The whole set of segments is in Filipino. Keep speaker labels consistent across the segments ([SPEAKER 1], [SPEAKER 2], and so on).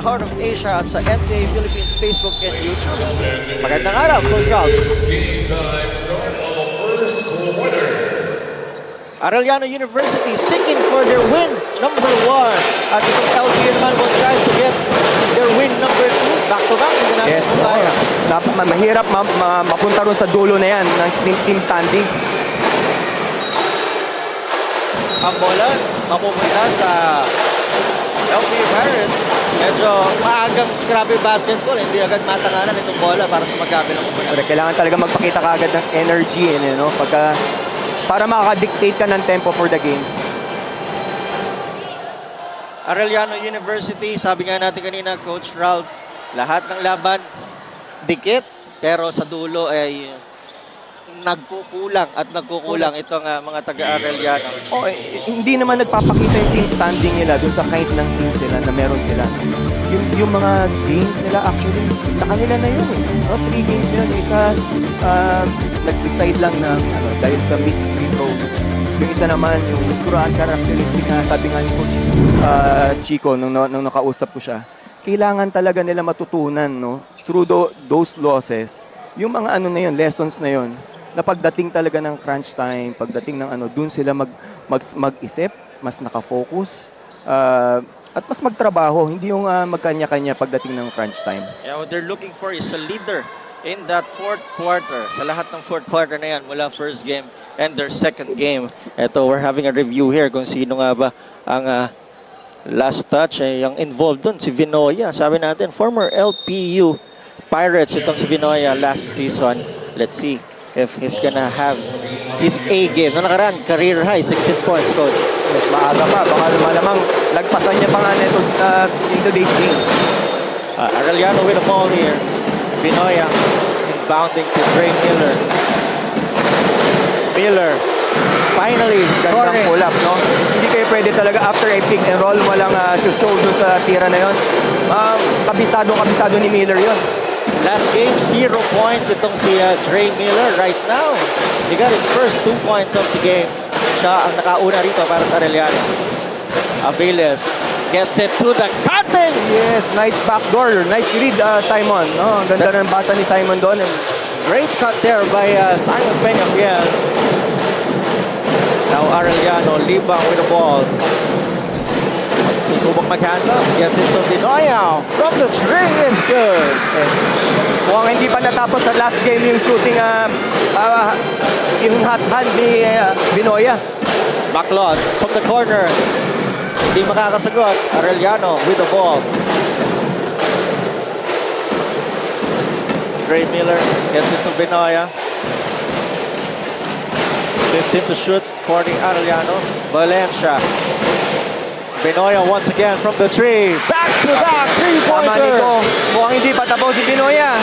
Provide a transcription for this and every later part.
[SPEAKER 1] Heart of Asia at sa NCAA Philippines Facebook and YouTube. Magandang araw, Coach Ralph. Arellano University seeking for their win number 1. At itong LPU naman will try to get their win number 2. Back-to-back.
[SPEAKER 2] Yes, mahirap mapunta ron sa dulo na yan ng team standings.
[SPEAKER 1] Ang bola mapupunta sa LPU Pirates. Medyo maagang scrappy basketball. Hindi agad matanganan itong bola para sa magkabilang upunan.
[SPEAKER 2] Kailangan talaga magpakita kaagad ng energy, no? Para makaka-dictate ka ng tempo for the game.
[SPEAKER 1] Arellano University, sabi nga natin kanina, Coach Ralph, lahat ng laban, dikit, pero sa dulo ay nagkukulang itong mga taga-Arellano.
[SPEAKER 2] Hindi naman nagpapakita yung team standing nila doon sa kind ng team sila na meron sila. Yung mga games nila actually, sa kanila na yun eh. 3 games nila, yung isa nag-decide lang na dahil sa missed free throws. Yung isa naman, yung siguro characteristic na sabi nga ni Coach Chico nung nakausap ko siya, kailangan talaga nila matutunan, no? Through those losses, yung mga na yun, lessons na yun, na pagdating talaga ng crunch time, pagdating ng dun sila mag-isip, mas nakafocus, at mas magtrabaho, hindi yung magkanya-kanya pagdating ng crunch time.
[SPEAKER 1] Yeah, what they're looking for is a leader in that fourth quarter. Sa lahat ng fourth quarter na yan, mula first game and their second game. Ito, we're having a review here kung sino nga ba ang last touch, yung involved dun, si Vinoya. Sabi natin, former LPU Pirates itong si Vinoya last season. Let's see if he's gonna have his A game. Noong nakaraan, career high, 16 points, Coach.
[SPEAKER 2] Maaga pa, baka malamang lagpasan niya pa nga nito in today's game.
[SPEAKER 1] Arellano with a ball here. Vinoya inbounding to Dre Miller. Miller finally scoring.
[SPEAKER 2] Pull up, no? Hindi kayo pwede talaga after a pick and roll, walang show dun sa tira na yon. Kabisado ni Miller yon.
[SPEAKER 1] Last game, 0 points itong si Dre Miller right now. He got his first 2 points of the game. Siya ang nakauna rito para sa Arellano. Aviles gets it to the cutting.
[SPEAKER 2] Yes, nice backdoor. Nice read, Simon. No, ang ganda ng basa ni Simon doon.
[SPEAKER 1] Great cut there by Simon Peñafiel. Now Arellano, Libang with the ball. Susubok mag-handle. Gets it to Vinoya. From the three, it's good.
[SPEAKER 2] Mukhang hindi pa natapos sa last game yung shooting, yung hot hand ni Vinoya.
[SPEAKER 1] Backlot from the corner. Hindi makakasagot. Arellano with the ball. Dre Miller gets it to Vinoya. 15 to shoot for the Arellano. Valencia. Vinoya once again from the tree. Back-to-back three-pointer.
[SPEAKER 2] Mukhang hindi pa tapos si Vinoya.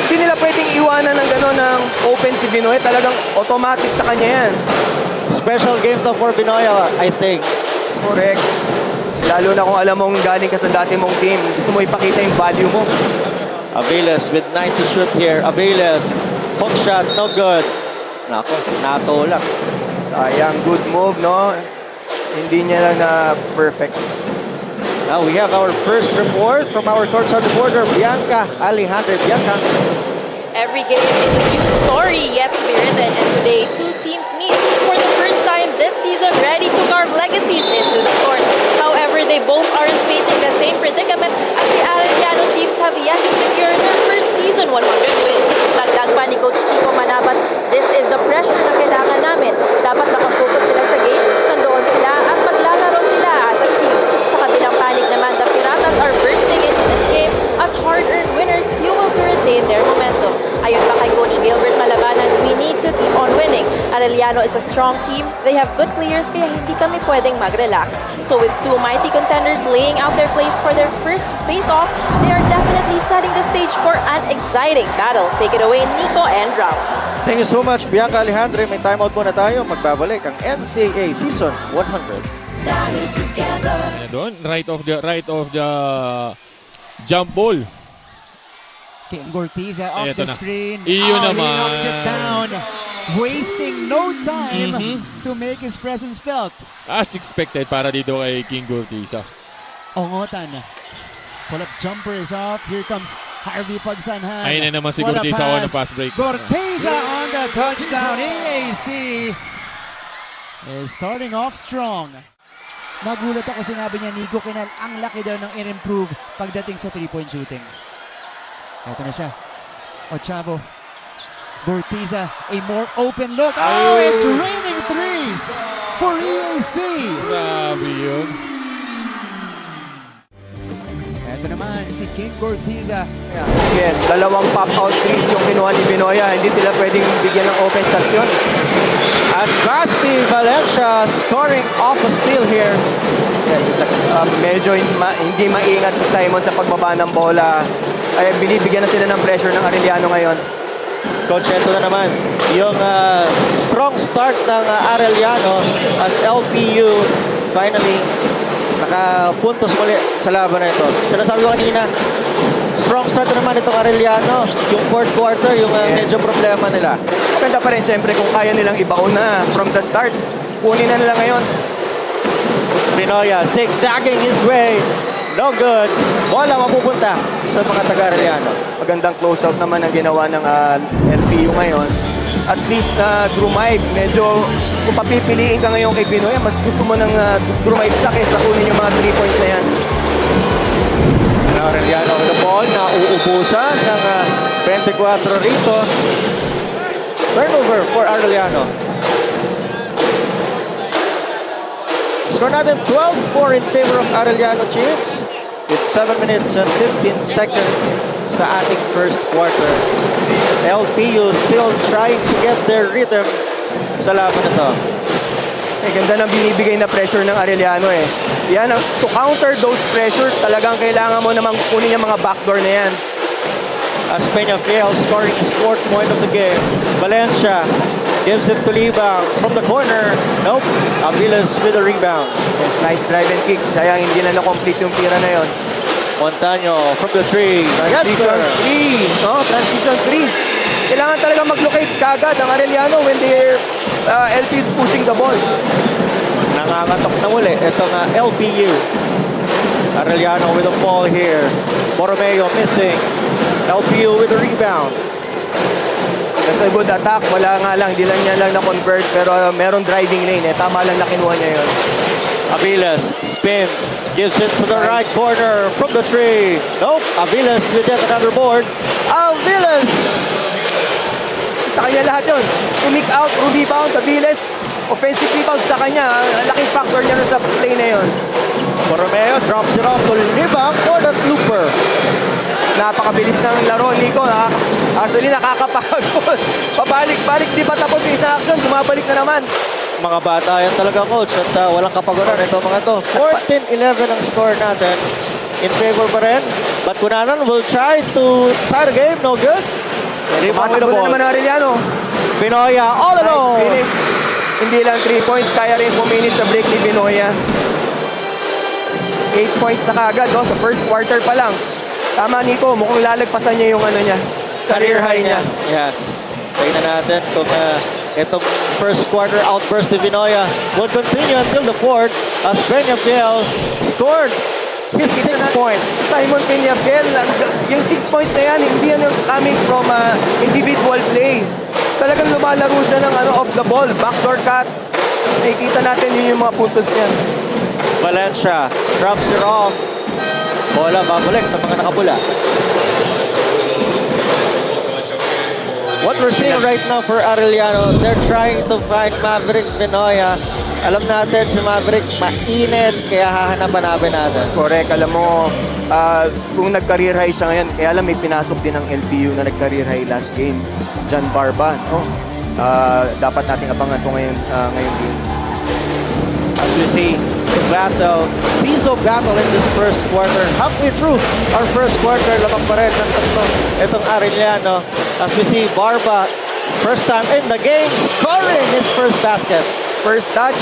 [SPEAKER 2] Hindi nila pwedeng iwanan ng gano'n ng open si Vinoya. Talagang automatic sa kanya yan.
[SPEAKER 1] Special game to for Vinoya, I think.
[SPEAKER 2] Correct. Lalo na kung alam mong galing ka sa dati mong team. Gusto mo ipakita yung value mo.
[SPEAKER 1] Aviles with 9 to shoot here. Aviles. Hook shot, no good. Nako, natulak.
[SPEAKER 2] Sayang, good move, no? Hindi niya lang na perfect.
[SPEAKER 1] Now we have our first report from our courtside reporter, Bianca Alejandra. Bianca.
[SPEAKER 3] Every game is a huge story yet to be written, and today 2 teams meet for the first time this season, ready to carve legacies into the court. However, they both aren't facing the same predicament as the Arellano Chiefs have yet to secure their first season 100 win. Dagdag pa ni Coach Chico Manabat, this is the pressure na kailangan namin. Dapat nakafocus sila sa game, nandoon sila at maglalaro sila as a team. Sa kabilang panig naman, the Piratas are bursting into this game as hard-earned winners fuel to retain their momentum. Ayon pa kay Coach Gilbert Malabanan, we need to keep on winning. Arellano is a strong team. They have good players kaya hindi kami pwedeng mag-relax. So with 2 mighty contenders laying out their place for their first face-off, they are definitely setting the stage for an exciting battle. Take it away, Nico and Ralph.
[SPEAKER 1] Thank you so much, Bianca Alejandra. May timeout muna tayo. Magbabalik ang NCAA Season 100.
[SPEAKER 4] Doon, right of the jump ball.
[SPEAKER 5] King Gortiza off
[SPEAKER 4] Eto
[SPEAKER 5] the
[SPEAKER 4] na.
[SPEAKER 5] screen.
[SPEAKER 4] Iyo
[SPEAKER 5] He
[SPEAKER 4] naman.
[SPEAKER 5] knocks it down. Wasting no time to make his presence felt.
[SPEAKER 4] As expected para dito kay King Gortiza.
[SPEAKER 5] Ongotan. Pull-up jumper is off. Here comes Harvey Pagsanhan.
[SPEAKER 4] Ayun na naman si
[SPEAKER 5] What a
[SPEAKER 4] Gorteza on the fast break.
[SPEAKER 5] Gorteza on the touchdown. EAC is starting off strong. Nagulat ako, sinabi niya, Nico Kinal, ang laki daw ng in-improve pagdating sa 3-point shooting. Ito na siya. Ochavo. Gorteza, a more open look. Oh, it's raining threes for EAC.
[SPEAKER 4] Grabe yun.
[SPEAKER 5] Ito naman si King Gorteza.
[SPEAKER 2] Yes, dalawang pop-out threes yung kinuha ni Binoya. Hindi nila pwedeng bigyan ng open shots yun.
[SPEAKER 1] And Basti Valencia scoring off a steal here.
[SPEAKER 2] Yes, medyo hindi maingat si Simon sa pagbaba ng bola. Ay, binibigyan na sila ng pressure ng Arellano ngayon.
[SPEAKER 1] Coach, ito na naman yung strong start ng Arellano as LPU finally nakapuntos muli sa laban na ito. Sinasabi ko kanina, strong start na naman itong Arellano. Yung fourth quarter, yung medyo problema nila.
[SPEAKER 2] Maganda pa rin siyempre kung kaya nilang ibaon na from the start. Kunin na nila ngayon.
[SPEAKER 1] Binoya zigzagging his way. No good. Bola mapupunta sa mga taga-Arellano.
[SPEAKER 2] Magandang closeout naman ang ginawa ng LPU ngayon. At least Drumide, medyo kung papipiliin ka ngayon kay Binoya, mas gusto mo ng Drumide siya kaysa kunin yung mga 3 points na yan.
[SPEAKER 1] Arellano with the ball na uubusan ng 24 rito. Turnover for Arellano. Score natin 12-4 in favor of Arellano Chicks. With 7 minutes and 15 seconds sa ating first quarter. LPU still trying to get their rhythm sa laban na to.
[SPEAKER 2] Ganda ng binibigay na pressure ng Arellano eh. Yan, to counter those pressures, talagang kailangan mo namang kunin yung mga backdoor na yan.
[SPEAKER 1] As Peñafiel scoring his 4th point of the game. Valencia gives it to Libang from the corner. Nope. Aviles with a rebound.
[SPEAKER 2] Yes, nice drive and kick. Sayang hindi na na-complete yung tira na yon.
[SPEAKER 1] Montaño from the 3. Yes,
[SPEAKER 2] Transition
[SPEAKER 1] sir.
[SPEAKER 2] 3. No? Transition 3. Kailangan talaga mag-locate kagad ang Arellano when their LP is pushing the ball.
[SPEAKER 1] Nangangatok na muli. Itong LPU. Arellano with the ball here. Borromeo missing. LPU with the rebound.
[SPEAKER 2] That's a good attack. Wala nga lang. Hindi lang niya lang na-convert. Pero meron driving lane. Tama lang na kinuha niya yun.
[SPEAKER 1] Aviles spins. Gives it to the right corner from the 3. Nope. Aviles with yet another board. Aviles!
[SPEAKER 2] Sa kanya lahat yun. Umik out, rebound, Aviles. Offensive rebound sa kanya. Ang laking factor niya sa play na yun.
[SPEAKER 1] Borromeo drops it off to Libang for the looper.
[SPEAKER 2] Napakabilis ng laro, Nico. Actually, nakakapagod. Pabalik-balik, di pa tapos yung isang action. Bumabalik na naman.
[SPEAKER 1] Mga bata yan talaga, coach. At walang kapaguran ito mga to. 14-11 ang score natin. In favor pa rin. But Cunanan will try to tie the game. No good. Libang with the
[SPEAKER 2] Matakbo na
[SPEAKER 1] ball.
[SPEAKER 2] naman ang Arellano.
[SPEAKER 1] Binoya all
[SPEAKER 2] Nice
[SPEAKER 1] alone.
[SPEAKER 2] finish. Hindi lang 3 points. Kaya rin finish sa break ni Binoya. 8 points na kagad sa first quarter pa lang. Tama, Nico. Mukhang lalagpasan niya yung niya. Career high niya.
[SPEAKER 1] Yes. Tingnan natin kung itong first quarter outburst ni Binoya will continue until the 4th as Peñafiel scored his 6th point.
[SPEAKER 2] Simon Peñafiel, yung 6 points na yan, hindi yan coming from individual play. Talagang lumalaro siya ng off the ball, backdoor cuts. Nakikita natin yun yung mga puntos niya.
[SPEAKER 1] Valencia drops it off. Bola babalik sa mga nakapula. What we're seeing right now for Arellano, they're trying to find Maverick Binoya. Alam natin si Maverick mainit, kaya hahanapan natin.
[SPEAKER 2] Correct, alam mo, kung nag-career high siya ngayon, kaya alam may pinasok din ng LPU na nag-career high last game. John Barba, no? Dapat nating abangan ito ngayon game.
[SPEAKER 1] As we see the battle, seesaw battle in this first quarter. Halfway through our first quarter, lamang pa rin ng tatlo itong Arellano. As we see Barba, first time in the game, scoring his first basket.
[SPEAKER 2] First touch,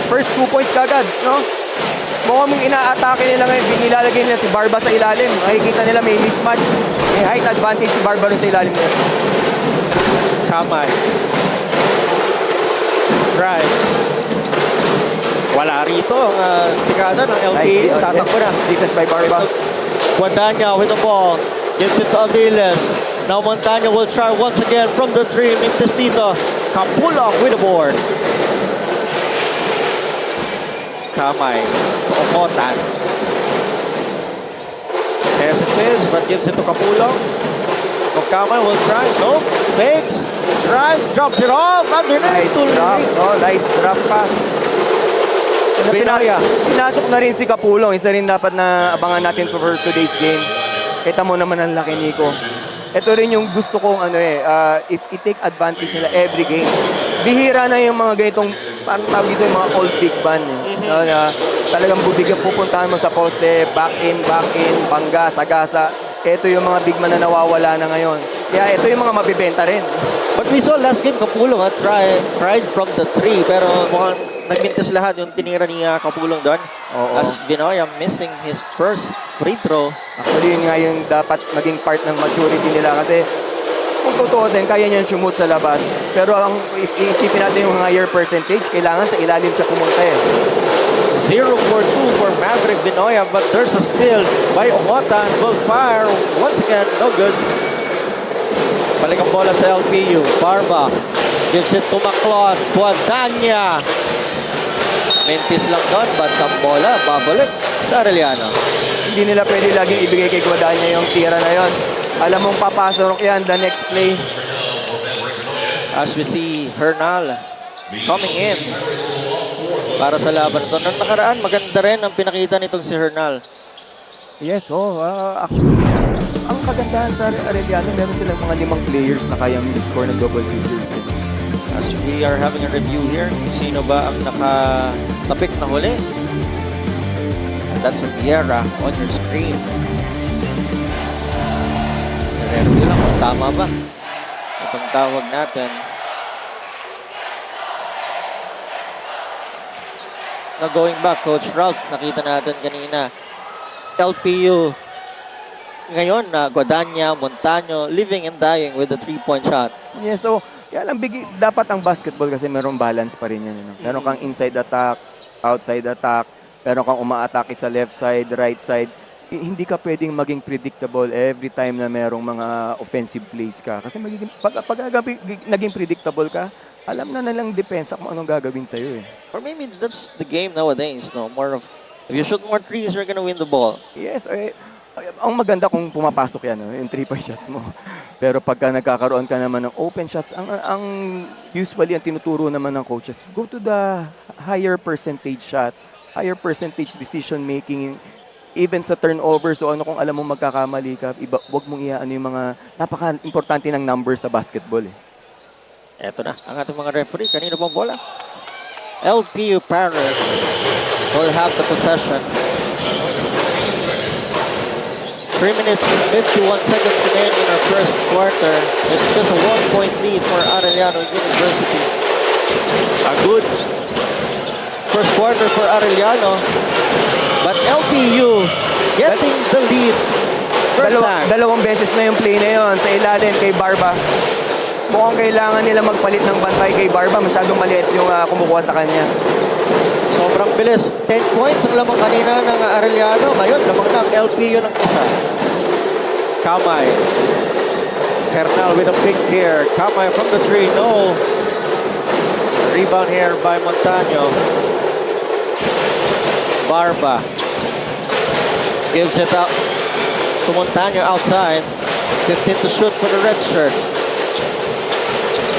[SPEAKER 2] first 2 points kagad, no? Mukhang ina-atake nila ngayon, nilalagay nila si Barba sa ilalim. Makikita nila may mismatch, may height advantage si Barba rin sa ilalim nila.
[SPEAKER 1] Kamay. Drives. Wala rito ang tikada ng LPU. Tatakbo na.
[SPEAKER 2] Defense by Barba.
[SPEAKER 1] Guadagna with the ball. Gives it to Aviles. Now Montaño will try once again from the three. Mintes dito. Kapulong with the board. Kamay to Omotan. Hesitates but gives it to Kapulong. Kamay will try. No. Fakes. Tries. Drops it off. Underneath.
[SPEAKER 2] Nice drop. Oh, nice drop pass.
[SPEAKER 1] Binoya.
[SPEAKER 2] Pinasok na rin si Kapulong. Isa rin dapat na abangan natin for today's game. Kita mo naman ang laki, Nico. Ito rin yung gusto kong i-take advantage nila every game. Bihira na yung mga ganitong, parang tawag dito yung mga old big band. Na talagang bubigyan, pupuntahan mo sa poste, back in, bangga, sagasa. Ito yung mga big man na nawawala na ngayon. Kaya ito yung mga mabibenta rin.
[SPEAKER 1] But we saw last game Kapulong tried from the three pero mukhang nagmintis lahat yung tinira ni Kapulong doon.
[SPEAKER 2] Oo.
[SPEAKER 1] As Binoya missing his first free throw.
[SPEAKER 2] Actually, yun nga yung dapat maging part ng maturity nila kasi kung tutuusin, kaya niyan shoot sa labas. Pero ang iisipin natin yung higher percentage, kailangan sa ilalim siya pumunta eh.
[SPEAKER 1] 0 for 2 for Maverick Binoya but there's a steal by Omotan. Will fire once again. No good. Balik ang bola sa LPU. Barba gives it to Maclon. Guadagna. Mintis lang doon but ang bola babalik sa Arellano.
[SPEAKER 2] Hindi nila pwede laging ibigay kay Guadagna yung tira na yon. Alam mong papasok yan the next play.
[SPEAKER 1] As we see Hernal coming in para sa laban ito. Nang nakaraan, maganda rin ang pinakita nitong si Hernal.
[SPEAKER 2] Yes, actually, ang kagandahan sa Arellano, meron silang mga 5 players na kayang score ng double figures.
[SPEAKER 1] As we are having a review here, kung sino ba ang nakatapik na huli. And that's a Vieira on your screen. Review lang kung tama ba itong tawag natin. Now going back, Coach Ralph, nakita natin kanina. LPU ngayon na Guadagna, Montaño, living and dying with the 3-point shot.
[SPEAKER 2] Yes, so kaya lang dapat ang basketball kasi merong balance pa rin yan. Meron kang inside attack, outside attack, meron kang uma-attack sa left side, right side. Hindi ka pwedeng maging predictable every time na merong mga offensive plays ka. Kasi pag naging predictable ka, alam na nalang depensa kung anong gagawin sa'yo eh.
[SPEAKER 1] Or maybe that's the game nowadays, no? More of, if you shoot more threes, you're gonna win the ball.
[SPEAKER 2] Yes, ang maganda kung pumapasok yan, yung 3-point shots mo. Pero pagka nagkakaroon ka naman ng open shots, ang usually ang tinuturo naman ng coaches, go to the higher percentage shot, higher percentage decision making, even sa turnover. So ano kung alam mo magkakamali ka, wag mong iaan yung mga napaka-importante ng numbers sa basketball eh.
[SPEAKER 1] Eto na, ang ating mga referee. Kanino pong bola? LPU Pirates will have the possession. 3 minutes, 51 seconds remaining in our first quarter. It's just a 1-point lead for Arellano University. A good first quarter for Arellano. But LPU getting the lead first time.
[SPEAKER 2] Dalawang beses na yung play na yun sa ilalim kay Barba. Mukhang kailangan nila magpalit ng bantay kay Barba. Masyadong maliit yung kumukuha sa kanya.
[SPEAKER 1] Sobrang bilis. 10 points ang lamang kanina ng Arellano. Ngayon, lamang na ang LPU ng isa. Kamay. Hernal with a pick here. Kamay from the 3. No. Rebound here by Montaño. Barba. Gives it up to Montaño outside. 15 to shoot for the red shirt.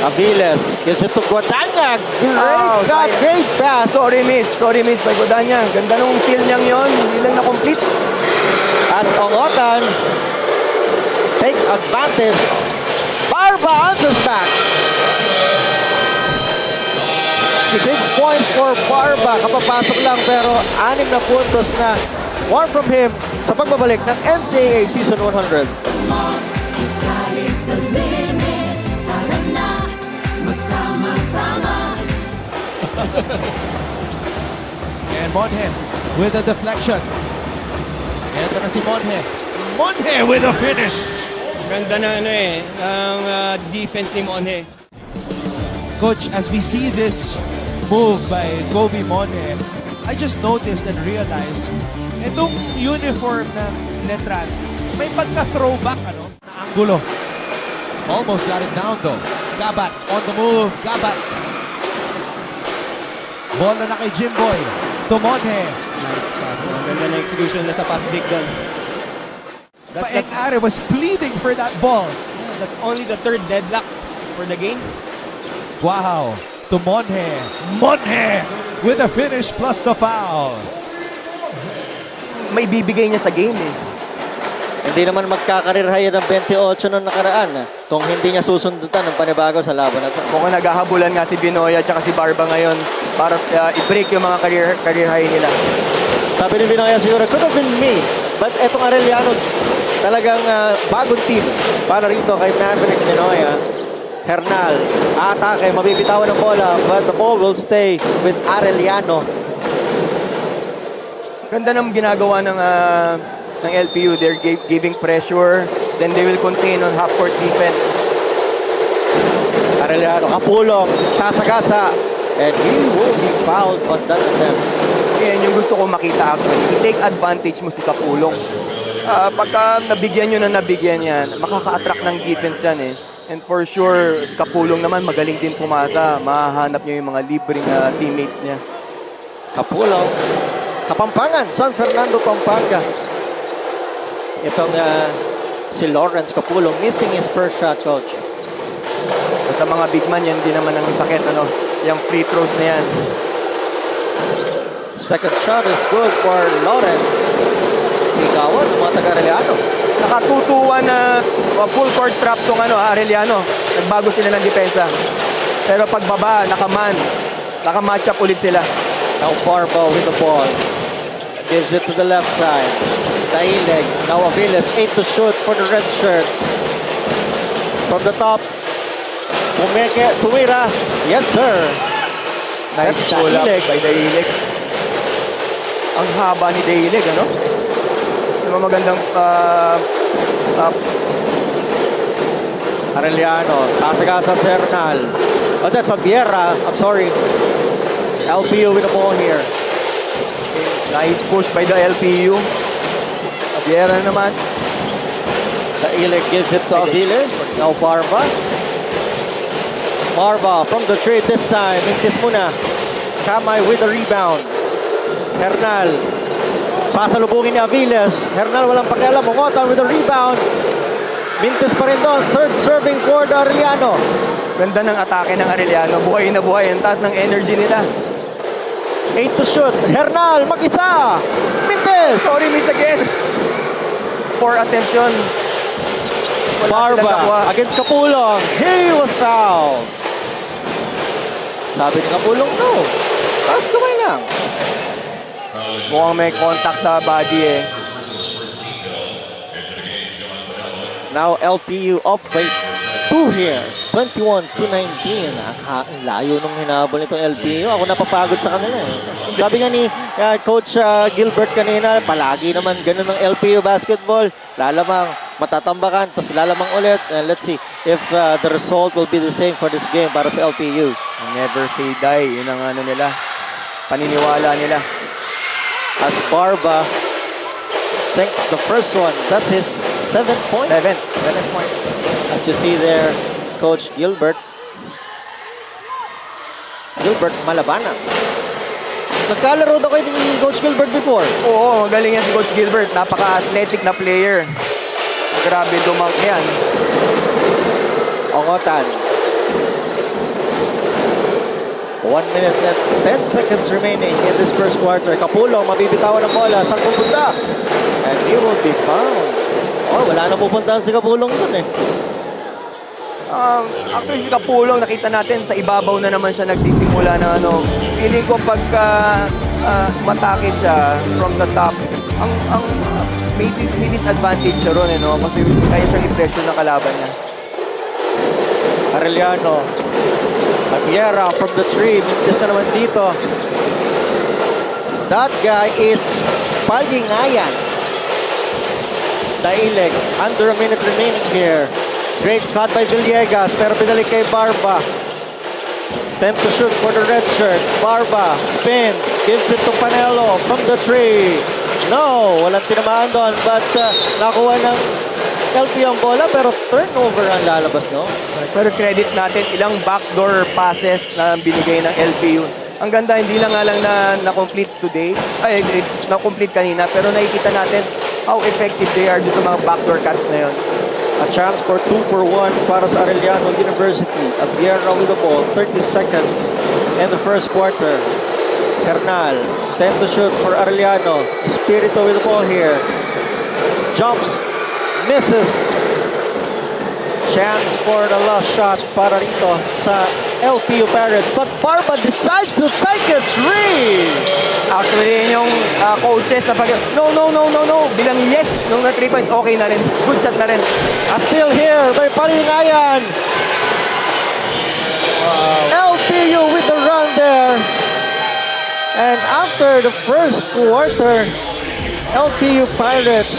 [SPEAKER 1] Aviles gives it to Guadagna. Great pass.
[SPEAKER 2] Sorry miss by Guadagna. Ganda nung seal niyang yon. Hindi lang na-complete.
[SPEAKER 1] As Omotan take advantage. Barba answers back. 6 points for Barba. Kapapasok lang pero 6 na puntos na. More from him sa pagbabalik ng NCAA Season 100.
[SPEAKER 5] And Monhe with a deflection. Ito na si Monhe. Monhe with a finish.
[SPEAKER 6] Ganda na ang defense ni Monhe.
[SPEAKER 5] Coach, as we see this move by Kobe Monhe, I just noticed and realized itong uniform ng Letran. May pagka-throwback, ano? Na anggulo.
[SPEAKER 7] Almost got it down though. Gabat on the move. Gabat.
[SPEAKER 5] Bola na kay Jimboy. Tumonhe.
[SPEAKER 2] Nice pass. Ang ganda na execution nila sa pass break doon.
[SPEAKER 5] Paeng Are was pleading for that ball.
[SPEAKER 6] That's only the third deadlock for the game.
[SPEAKER 5] Wow. Tumonhe. Monhe with the finish plus the foul.
[SPEAKER 2] May bibigay niya sa game eh.
[SPEAKER 1] Hindi naman magkakarir high ng 28 noong nakaraan kung hindi niya susundutan ng panibago sa laban na to.
[SPEAKER 2] Mukhang naghahabulan nga si Binoy at saka si Barba ngayon para i-break yung mga career high nila.
[SPEAKER 1] Sabi ni Binoya siguro, could have been me. But etong Arellano, talagang bagong team para rito kay Maverick Binoya. Hernal, atake, mabibitawan ng bola, but the ball will stay with Arellano.
[SPEAKER 2] Ganda ng ginagawa ng LPU. They're giving pressure, then they will contain on half-court defense.
[SPEAKER 1] Arellano, kapulong, sasagasa, and he will be fouled on that attempt.
[SPEAKER 2] Yan yung gusto ko makita actually. I-take advantage mo si Kapulong. Pagka nabigyan nyo na nabigyan yan, makaka-attract ng defense yan eh. And for sure, si Kapulong naman magaling din pumasa. Mahahanap niya yung mga libreng teammates niya.
[SPEAKER 1] Kapulong, Kapampangan, San Fernando, Pampanga. Itong si Lawrence Kapulong, missing his first shot, coach.
[SPEAKER 2] At sa mga big man, yan din naman ang sakit. Yung free throws na yan.
[SPEAKER 1] Second shot is good for Lawrence. Sigawan ng mga taga-Arellano.
[SPEAKER 2] Nakatutuan na full court trap tong Arellano. Nagbago sila ng depensa. Pero pagbaba, naka-match up ulit sila.
[SPEAKER 1] Now Barba with the ball. Gives it to the left side. Taileg. Now Aviles, 8 to shoot for the red shirt. From the top. Tumira. Yes, sir.
[SPEAKER 2] Nice
[SPEAKER 1] That's
[SPEAKER 2] pull up
[SPEAKER 1] Taileg.
[SPEAKER 2] by Daileg. Ang haba ni Daileg, ano? Magandang
[SPEAKER 1] Arellano. Sasagasa si Hernal. Oh, that's Abiera. I'm sorry. LPU with the ball here.
[SPEAKER 2] nice push by the LPU. Abiera naman.
[SPEAKER 1] Taileg gives it to Aviles. Now Barba. Barba from the trade this time. Mintis muna. Kamay with the rebound. Hernal. Sasalubungin ni Aviles. Hernal walang pakialam. Mongotan with the rebound. Mintis pa rin doon. Third serving for the Arellano.
[SPEAKER 2] Ganda ng atake ng Arellano. Buhay na buhay. Ang taas ng energy nila.
[SPEAKER 1] 8 to shoot. Hernal mag-isa. Mintis.
[SPEAKER 2] Sorry, miss again. 4 attempts yun. Wala silang nakuha.
[SPEAKER 1] Barba against Kapulong. He was fouled. Sabi ni Kapulong, no. Taas kamay lang.
[SPEAKER 2] Mukhang may contact sa body eh.
[SPEAKER 1] Now LPU up by 2 here. 21 to 19. Ang layo nung hinabol nitong LPU. Ako napapagod sa kanila eh. Sabi nga ni Coach Gilbert kanina, palagi naman ganun ng LPU basketball. Lalamang matatambakan, tapos lalamang ulit. Let's see if the result will be the same for this game para sa LPU.
[SPEAKER 2] Never say die. Yun ang nila. Paniniwala nila.
[SPEAKER 1] As Barba sinks the first one. That's his 7 point.
[SPEAKER 2] 7 point.
[SPEAKER 1] As you see there, Coach Gilbert. Gilbert Malabana. Nagkalaro daw kayo ni Coach Gilbert before.
[SPEAKER 2] Oo, magaling yan si Coach Gilbert. Napaka-athletic na player. Grabe dumang yan.
[SPEAKER 1] Ongotan. 1 minute and 10 seconds remaining in this first quarter. Kapulong, mabibitawan ng bola. Saan pupunta? And he will be found. Oh, wala na pupuntahan si Kapulong dun eh.
[SPEAKER 2] Actually, si Kapulong, nakita natin sa ibabaw na naman siya nagsisimula ng Feeling ko pagka matake siya from the top, may disadvantage siya ron, kasi kaya siyang i-pressure ng kalaban niya.
[SPEAKER 1] Arellano. Abiera from the tree. Mintis na naman dito. That guy is Palingayan. Taileg. Under a minute remaining here. Great cut by Villegas. Pero pinalik kay Barba. 10 to shoot for the red shirt. Barba spins. Gives it to Panelo from the tree. No, walang tinamaan doon. But nakuha ng LPU ang bola pero turnover ang lalabas, no?
[SPEAKER 2] Pero credit natin, ilang backdoor passes na binigay ng LPU. Ang ganda, hindi lang nga lang na-complete today, na-complete kanina, pero nakikita natin how effective they are doon sa mga backdoor cuts na yun.
[SPEAKER 1] A chance for 2 for 1 para sa Arellano University. Abierra with the ball, 30 seconds in the first quarter. Hernal, 10 to shoot for Arellano. Espirito with the ball here. Jumps, misses. Chance for the last shot para rito sa LPU Pirates. But Barba decides to take it three.
[SPEAKER 2] Actually, yun yung coaches na pag, no, bilang yes, nung na 3 points, okay na rin. Good shot na rin.
[SPEAKER 1] Still here, may palingayan. LPU with the run there. And after the first quarter, LPU Pirates